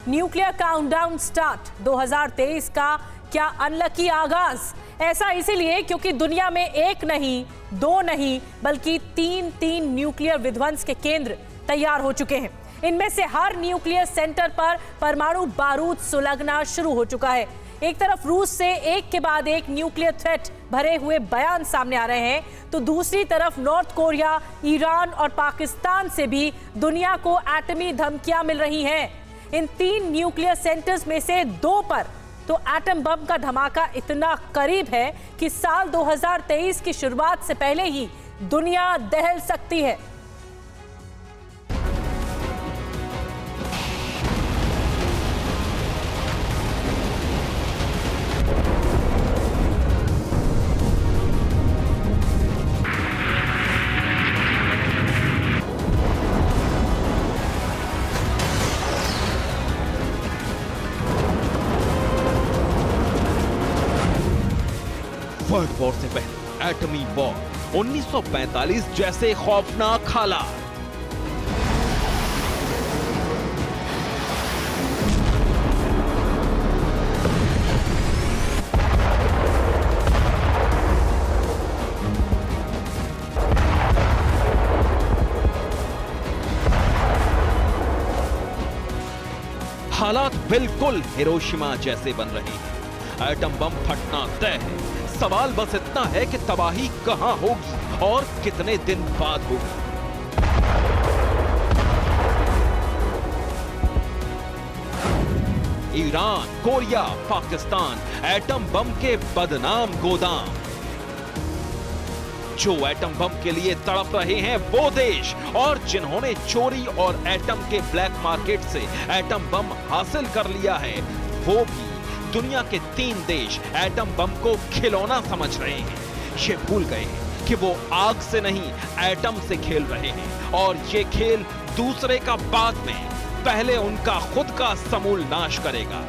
Nuclear countdown start 2023 का क्या unlucky आगाज। ऐसा इसीलिए क्योंकि दुनिया में एक नहीं, दो नहीं, बल्कि तीन न्यूक्लियर विध्वंस के केंद्र तैयार हो चुके हैं। इनमें से हर न्यूक्लियर सेंटर पर परमाणु बारूद सुलगना शुरू हो चुका है। एक तरफ रूस से एक के बाद एक न्यूक्लियर थ्रेट भरे हुए बयान सामने आ रहे हैं, तो दूसरी तरफ नॉर्थ कोरिया, ईरान और पाकिस्तान से भी दुनिया को एटमी धमकियां मिल रही हैं। इन 3 न्यूक्लियर सेंटर्स में से 2 पर तो एटम बम का धमाका इतना करीब है कि साल 2023 की शुरुआत से पहले ही दुनिया दहल सकती है। वर्ल्ड वॉर से पहले एटमी वॉर, 1945 जैसे खौफनाक हालात। हालात बिल्कुल हिरोशिमा जैसे बन रहे हैं। एटम बम फटना तय है। सवाल बस इतना है कि तबाही कहां होगी और कितने दिन बाद होगी। Iran, Korea, Pakistan atom bomb के बदनाम गोदाम। जो एटम बम के लिए तड़प रहे हैं वो देश, और जिन्होंने चोरी और एटम के ब्लैक मार्केट से एटम बम हासिल कर लिया है, वो भी दुनिया के 3 देश एटम बम को खिलौना समझ रहे हैं। ये भूल गए हैं कि वो आग से नहीं, एटम से खेल रहे हैं, और ये खेल दूसरे का बाद में, पहले उनका खुद का समूल नाश करेगा।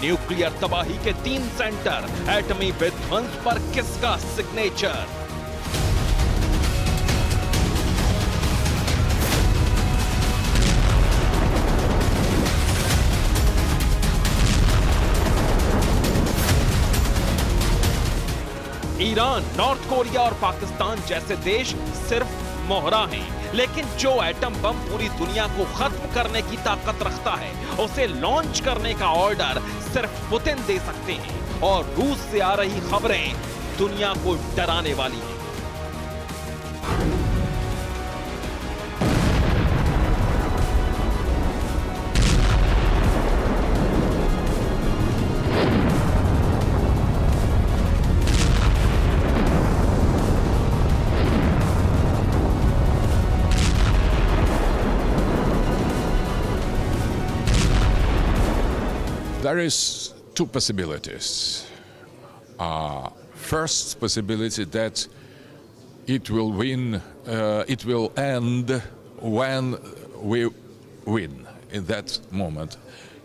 न्यूक्लियर तबाही के 3 सेंटर, एटमी विध्वंस पर किसका सिग्नेचर? ईरान, नॉर्थ कोरिया और पाकिस्तान जैसे देश सिर्फ मोहरा हैं, लेकिन जो एटम बम पूरी दुनिया को खत्म करने की ताकत रखता है, उसे लॉन्च करने का ऑर्डर सिर्फ पुतिन दे सकते हैं। और रूस से आ रही खबरें दुनिया को डराने वाली हैं। There is 2 possibilities. First possibility that it will end when we win in that moment.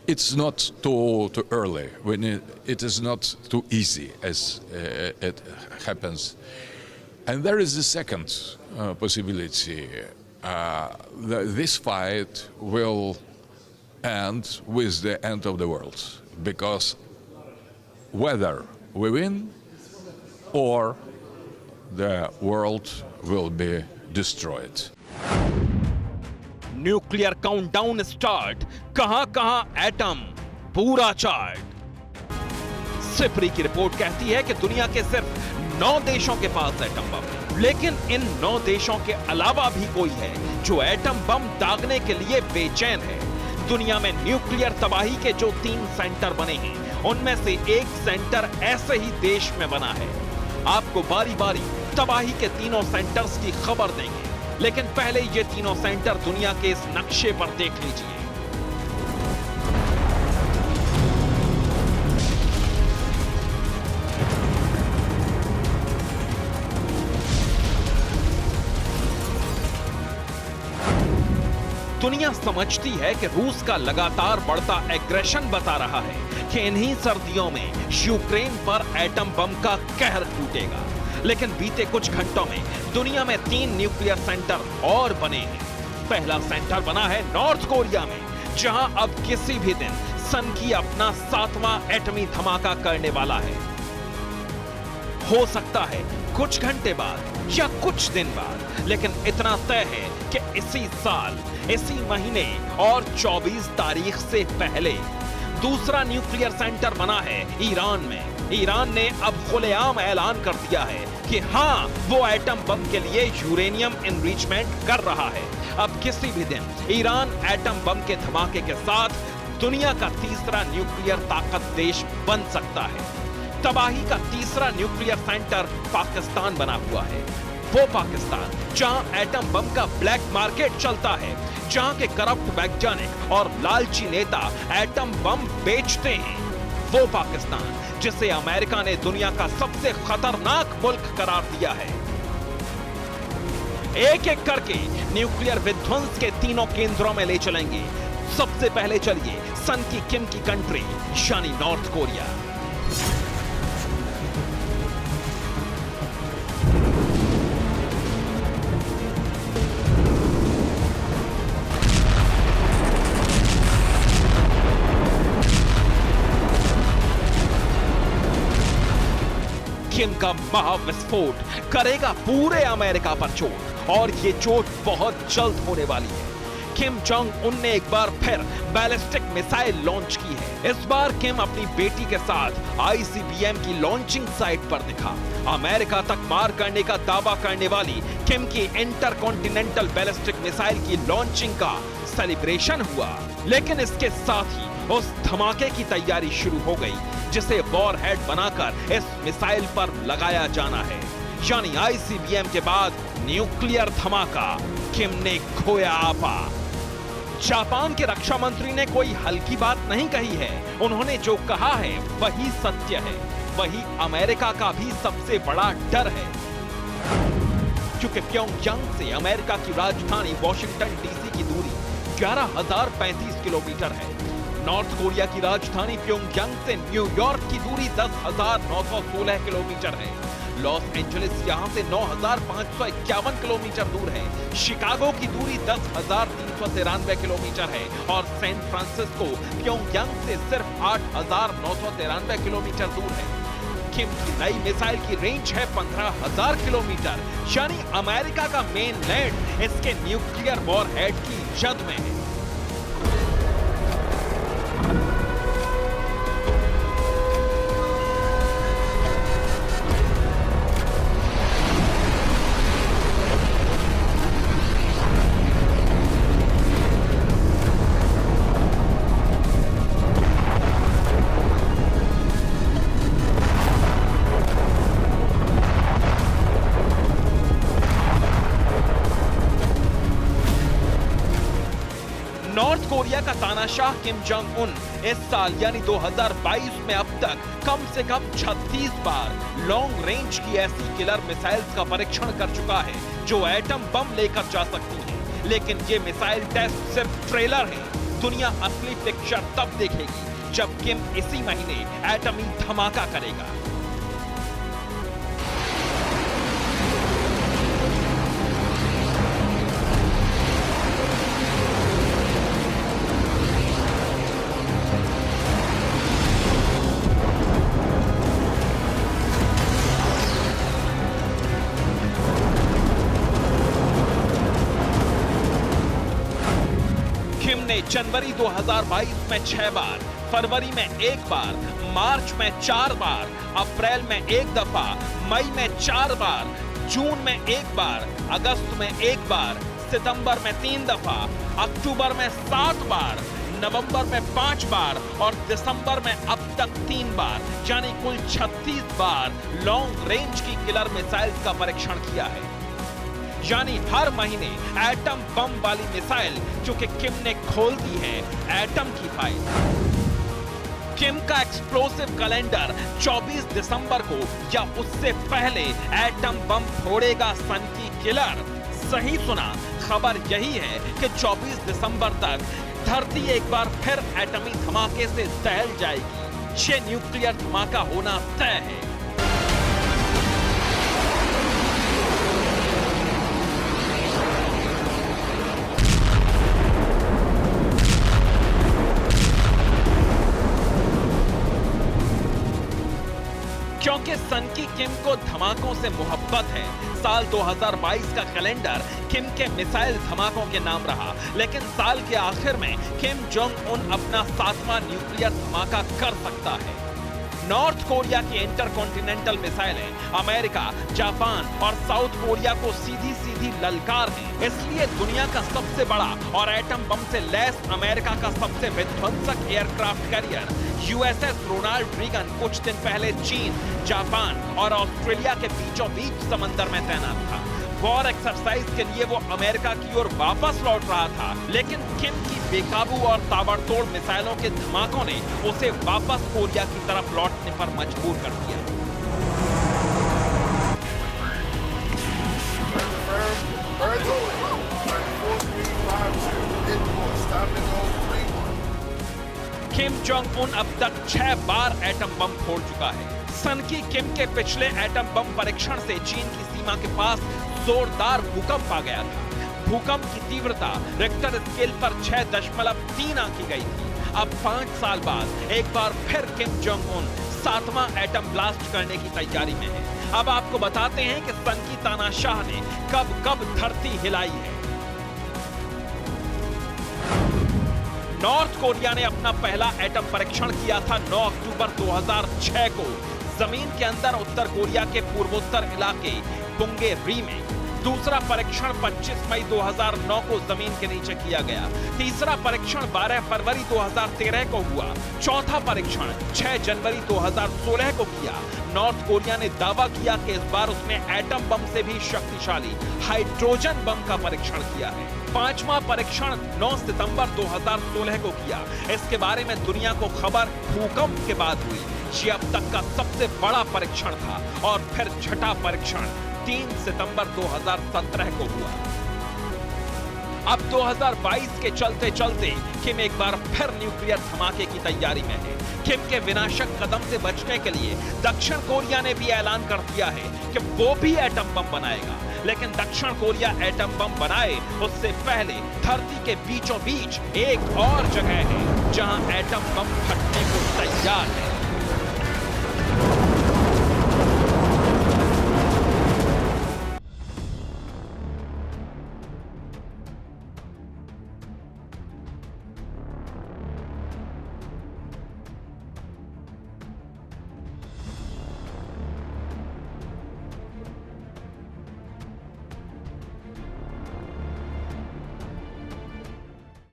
It's not too early, when it is not too easy as it happens. And there is the second possibility. This fight will end with the end of the world, because whether we win or the world will be destroyed. Nuclear countdown start, कहां atom, पूरा chart. Sipri की report कहती है कि दुनिया के सिर्फ 9 देशों के पास एटम बम है, लेकिन इन 9 देशों के अलावा भी कोई है जो एटम बम दागने के लिए बेचैन है। दुनिया में न्यूक्लियर तबाही के जो 3 सेंटर बने हैं, उनमें से एक सेंटर ऐसे ही देश में बना है। आपको बारी बारी तबाही के तीनों सेंटर्स की खबर देंगे, लेकिन पहले ये तीनों सेंटर दुनिया के इस नक्शे पर देख लीजिए। दुनिया समझती है कि रूस का लगातार बढ़ता एग्रेशन बता रहा है कि इन्हीं सर्दियों में यूक्रेन पर एटम बम का कहर टूटेगा। लेकिन बीते कुछ घंटों में दुनिया में 3 न्यूक्लियर सेंटर और बने हैं। पहला सेंटर बना है नॉर्थ कोरिया में, जहां अब किसी भी दिन सन की अपना 7वां एटमी धमाका करने वाला है। हो सकता है कुछ घंटे बाद या कुछ दिन बाद, लेकिन इतना तय है कि इसी साल, इसी महीने और 24 तारीख से पहले दूसरा न्यूक्लियर सेंटर बना है ईरान में। ईरान ने अब खुलेआम ऐलान कर दिया है कि हाँ, वो एटम बम के लिए यूरेनियम एनरिचमेंट कर रहा है। अब किसी भी दिन ईरान एटम बम के धमाके के साथ दुनिया का तीसरा न्यूक्लियर ताकत देश बन सकता है। तबाही का तीसरा न्यूक्लियर सेंटर पाकिस्तान बना हुआ है। वो पाकिस्तान जहां एटम बम का ब्लैक मार्केट चलता है, जहां के करप्ट वैज्ञानिक और लालची नेता एटम बम बेचते हैं। वो पाकिस्तान जिसे अमेरिका ने दुनिया का सबसे खतरनाक मुल्क करार दिया है। एक एक करके न्यूक्लियर विध्वंस के तीनों केंद्रों में ले चलेंगे। सबसे पहले चलिए सन की किम की कंट्री यानी नॉर्थ कोरिया। किम का महाविस्फोट करेगा पूरे अमेरिका पर चोट, और ये चोट बहुत जल्द होने वाली है। किम जोंग उन ने एक बार फिर बैलिस्टिक मिसाइल लॉन्च की है। इस बार किम अपनी बेटी के साथ आईसीबीएम की लॉन्चिंग साइट पर दिखा। अमेरिका तक मार करने का दावा करने वाली किम की इंटरकॉन्टिनेंटल बैलिस्टिक मिसाइल की लॉन्चिंग का सेलिब्रेशन हुआ, लेकिन इसके साथ ही उस धमाके की तैयारी शुरू हो गई जिसे वॉरहेड बनाकर इस मिसाइल पर लगाया जाना है। यानी आईसीबीएम के बाद न्यूक्लियर धमाका। किम ने खोया आपा। जापान के रक्षा मंत्री ने कोई हल्की बात नहीं कही है। उन्होंने जो कहा है वही सत्य है। वही अमेरिका का भी सबसे बड़ा डर है, क्योंकि प्योंगयांग से अमेरिका की राजधानी वॉशिंगटन डीसी की दूरी 11,035 किलोमीटर है। नॉर्थ कोरिया की राजधानी प्योंगयांग से न्यूयॉर्क की दूरी 10,916 किलोमीटर है। लॉस एंजलिस यहां से 9,551 किलोमीटर दूर है। शिकागो की दूरी 10,393 किलोमीटर है और सैन फ्रांसिस्को प्योंगयांग से सिर्फ 8,993 किलोमीटर दूर है। किम की नई मिसाइल की रेंज है 15,000 किलोमीटर, यानी अमेरिका का मेन लैंड इसके न्यूक्लियर वॉरहेड की जद में है। नॉर्थ कोरिया का तानाशाह किम जोंग उन इस साल यानी 2022 में अब तक कम से कम 36 बार लॉन्ग रेंज की ऐसी किलर मिसाइल्स का परीक्षण कर चुका है जो एटम बम लेकर जा सकती हैं। लेकिन ये मिसाइल टेस्ट सिर्फ ट्रेलर है। दुनिया असली पिक्चर तब देखेगी जब किम इसी महीने एटमी धमाका करेगा। किम ने जनवरी 2022 में 6 बार, फरवरी में 1 बार, मार्च में 4 बार, अप्रैल में 1 दफा, मई में 4 बार, जून में 1 बार, अगस्त में 1 बार, सितंबर में 3 दफा, अक्टूबर में 7 बार, नवंबर में 5 बार और दिसंबर में अब तक 3 बार, यानी कुल 36 बार लॉन्ग रेंज की किलर मिसाइल्स का परीक्षण किया है। यानी हर महीने एटम बम वाली मिसाइल जो कि किम ने खोल दी है एटम की फाइल। किम का एक्सप्लोसिव कैलेंडर 24 दिसंबर को या उससे पहले एटम बम फोड़ेगा सन की किलर सही सुना, खबर यही है कि 24 दिसंबर तक धरती एक बार फिर एटमी धमाके से दहल जाएगी। ये न्यूक्लियर धमाका होना तय है। क्योंकि सन की किम को धमाकों से मोहब्बत है। साल 2022 का कैलेंडर किम के मिसाइल धमाकों के नाम रहा, लेकिन साल के आखिर में किम जोंग उन अपना 7वां न्यूक्लियर धमाका कर सकता है। नॉर्थ कोरिया की इंटरकॉन्टिनेंटल मिसाइलें अमेरिका, जापान और साउथ कोरिया को सीधी सीधी ललकार है। इसलिए दुनिया का सबसे बड़ा और एटम बम से लैस अमेरिका का सबसे विध्वंसक aircraft carrier USS Ronald Reagan कुछ दिन पहले चीन, जापान और ऑस्ट्रेलिया के बीचों बीच समंदर में तैनात था। वॉर एक्सरसाइज के लिए वो अमेरिका की ओर वापस लौट रहा था, लेकिन किम की बेकाबू और ताबड़तोड़ मिसाइलों के धमाकों ने उसे वापस कोरिया की तरफ लौटने पर मजबूर कर दिया। किम जोंग उन अब तक 6 बार एटम बम फोड़ चुका है। सन की किम के पिछले एटम बम परीक्षण से चीन की सीमा के पास जोरदार भूकंप आ गया था। भूकंप की तीव्रता रिक्टर स्केल पर 6.3 आंकी गई थी। अब 5 साल बाद एक बार फिर Kim Jong Un 7वां atom blast करने की तैयारी में है। अब आपको बताते हैं कि सन की तानाशाह ने कब कब धरती हिलाई है। नॉर्थ कोरिया ने अपना पहला एटम परीक्षण किया था 9 अक्टूबर 2006 को जमीन के अंदर उत्तर कोरिया के पूर्वोत्तर इलाके पुंगेरी में। दूसरा परीक्षण 25 मई 2009 को जमीन के नीचे किया गया। तीसरा परीक्षण 12 फरवरी 2013 को हुआ। चौथा परीक्षण 6 जनवरी 2016 को किया। नॉर्थ कोरिया ने दावा किया कि इस बार उसने एटम बम से भी शक्तिशाली हाइड्रोजन बम का परीक्षण किया है। 5वां परीक्षण 9 सितंबर 2016 को किया। इसके बारे में दुनिया को खबर भूकंप के बाद हुई। ये अब तक का सबसे बड़ा परीक्षण था। और फिर छठा परीक्षण 3 सितंबर 2017 को हुआ। अब 2022 के चलते चलते किम एक बार फिर न्यूक्लियर धमाके की तैयारी में है। किम के विनाशक कदम से बचने के लिए दक्षिण कोरिया ने भी ऐलान कर दिया है कि वो भी एटम बम बनाएगा। लेकिन दक्षिण कोरिया एटम बम बनाए उससे पहले धरती के बीचों बीच एक और जगह है जहां एटम बम फटने को तैयार है।